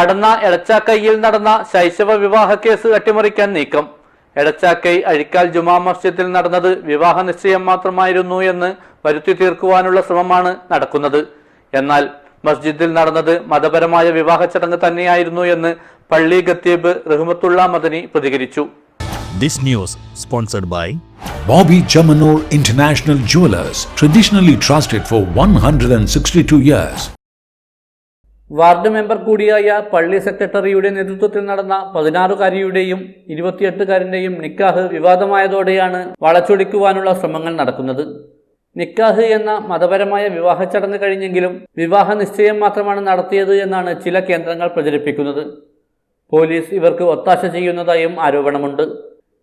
പടന്ന എടച്ചാക്കയിൽ നടന്ന ശൈശവ വിവാഹ കേസ് അട്ടിമറിക്കാൻ നീക്കം. എടച്ചാക്കൈ അഴിക്കാൽ ജുമാ മസ്ജിദിൽ നടന്നത് വിവാഹ നിശ്ചയം മാത്രമായിരുന്നു എന്ന് വരുത്തി തീർക്കുവാനുള്ള ശ്രമമാണ് നടക്കുന്നത്. എന്നാൽ മസ്ജിദിൽ നടന്നത് മതപരമായ വിവാഹ ചടങ്ങ് തന്നെയായിരുന്നു എന്ന് പള്ളി ഖത്തീബ് റഹ്മത്തുള്ള മദനി പ്രതികരിച്ചു. This news sponsored by Bobby Chamanur International Jewelers, traditionally trusted for 162 years. Ward member കൂടിയായ പള്ളി സെക്രട്ടറിയുടെ നേതൃത്വത്തിൽ നടന്ന 16-കാരിയുടെയും 28-കാരന്റെയും നിക്കാഹ് വിവാദമായതോടെയാണ് വളച്ചൊടിക്കുവാനുള്ള ശ്രമങ്ങൾ നടക്കുന്നത്. നിക്കാഹ് എന്ന മതപരമായ വിവാഹ ചടങ്ങ് കഴിഞ്ഞെങ്കിലും വിവാഹ നിശ്ചയം മാത്രമാണ് നടത്തിയത് എന്നാണ് ചില കേന്ദ്രങ്ങൾ പ്രചരിപ്പിക്കുന്നത്. പോലീസ് ഇവർക്ക് ഒത്താശ ചെയ്യുന്നതായും ആരോപണമുണ്ട്.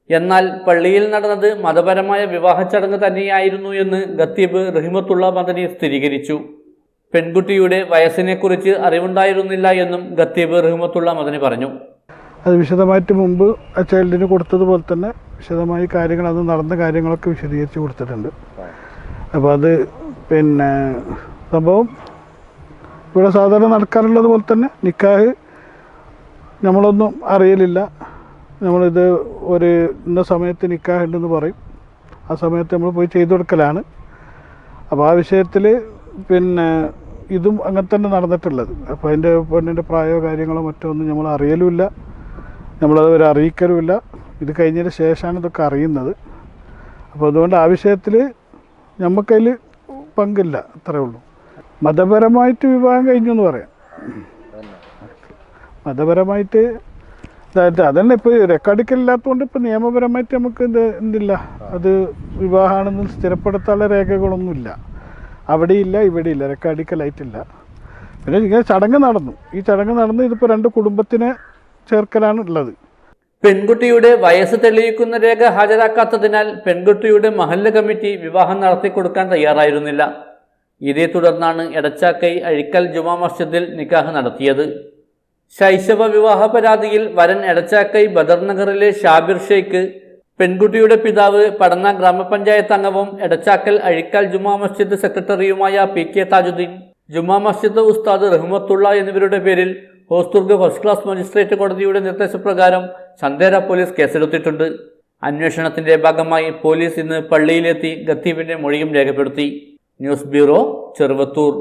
എന്നാൽ പള്ളിയിൽ നടന്നത് മതപരമായ വിവാഹ ചടങ്ങ് തന്നെയായിരുന്നു എന്ന് ഖത്തീബ് റഹ്മത്തുള്ള മദനി സ്ഥിരീകരിച്ചു. പെൺകുട്ടിയുടെ വയസ്സിനെക്കുറിച്ച് അറിവുണ്ടായിരുന്നില്ല എന്നും ഖത്തീബ് റഹ്മത്തുള്ള മദനി പറഞ്ഞു. അത് വിശദമായിട്ട് മുമ്പ് ആ ചൈൽഡിന് കൊടുത്തതുപോലെ തന്നെ വിശദമായി കാര്യങ്ങൾ അത് നടന്ന കാര്യങ്ങളൊക്കെ വിശദീകരിച്ച് കൊടുത്തിട്ടുണ്ട്. അപ്പോൾ അത് സംഭവം ഇവിടെ സാധാരണ നടക്കാറുള്ളത് പോലെ തന്നെ നിക്കാഹ് നമ്മളൊന്നും അറിയലില്ല. നമ്മളിത് ഒരു ഇന്ന സമയത്ത് നിക്കാഹ് ഉണ്ടെന്ന് പറയും, ആ സമയത്ത് നമ്മൾ പോയി ചെയ്തു കൊടുക്കലാണ്. അപ്പോൾ ആ വിഷയത്തിൽ ഇതും അങ്ങനെ തന്നെ നടന്നിട്ടുള്ളത്. അപ്പോൾ അതിൻ്റെ പെണ്ണിൻ്റെ പ്രായമോ കാര്യങ്ങളോ മറ്റോ ഒന്നും നമ്മൾ അറിയലുമില്ല, നമ്മളത് ഒരു അറിയിക്കലുമില്ല. ഇത് കഴിഞ്ഞതിന് ശേഷമാണ് ഇതൊക്കെ അറിയുന്നത്. അപ്പോൾ അതുകൊണ്ട് ആ വിഷയത്തിൽ നമുക്കതിൽ പങ്കില്ല, അത്രേ ഉള്ളൂ. മതപരമായിട്ട് വിവാഹം കഴിഞ്ഞു എന്ന് പറയാം. മതപരമായിട്ട് അതന്നെ ഇപ്പോൾ റെക്കോർഡിക്കലില്ലാത്തതുകൊണ്ട് ഇപ്പോൾ നിയമപരമായിട്ട് നമുക്ക് എന്തില്ല, അത് വിവാഹമാണെന്ന് സ്ഥിരപ്പെടുത്താനുള്ള രേഖകളൊന്നുമില്ല. അവിടെയില്ല ഇവിടെയില്ല, റെക്കോർഡിക്കലായിട്ടില്ല. പിന്നെ ഇങ്ങനെ ചടങ്ങ് നടന്നു. ഈ ചടങ്ങ് നടന്ന് ഇതിപ്പോൾ 2 കുടുംബത്തിനെ ചേർക്കലാണ് ഉള്ളത്. പെൺകുട്ടിയുടെ വയസ്സ് തെളിയിക്കുന്ന രേഖ ഹാജരാക്കാത്തതിനാൽ പെൺകുട്ടിയുടെ മഹല്ല് കമ്മിറ്റി വിവാഹം നടത്തിക്കൊടുക്കാൻ തയ്യാറായിരുന്നില്ല. ഇതേ തുടർന്നാണ് എടച്ചാക്കൈ അഴിക്കൽ ജുമാ മസ്ജിദിൽ നിക്കാഹ് നടത്തിയത്. ശൈശവ വിവാഹ പരാതിയിൽ വരൻ എടച്ചാക്കൈ ബദർ നഗറിലെ ഷാബിർ ഷെയ്ഖ്, പെൺകുട്ടിയുടെ പിതാവ് പടന്ന ഗ്രാമപഞ്ചായത്ത് അംഗവും എടച്ചാക്കൽ അഴിക്കൽ ജുമാ മസ്ജിദ് സെക്രട്ടറിയുമായ PK താജുദ്ദീൻ, ജുമാ മസ്ജിദ് ഉസ്താദ് റഹ്മത്തുള്ള എന്നിവരുടെ പേരിൽ ഹോസ്ദുർഗ് ഫസ്റ്റ് ക്ലാസ് മജിസ്ട്രേറ്റ് കോടതിയുടെ നിർദ്ദേശപ്രകാരം ചന്ദേര പോലീസ് കേസെടുത്തിട്ടുണ്ട്. അന്വേഷണത്തിന്റെ ഭാഗമായി പോലീസ് ഇന്ന് പള്ളിയിലെത്തി ഖത്തീബിന്റെ മൊഴിയും രേഖപ്പെടുത്തി. News bureau, Cheruvathur.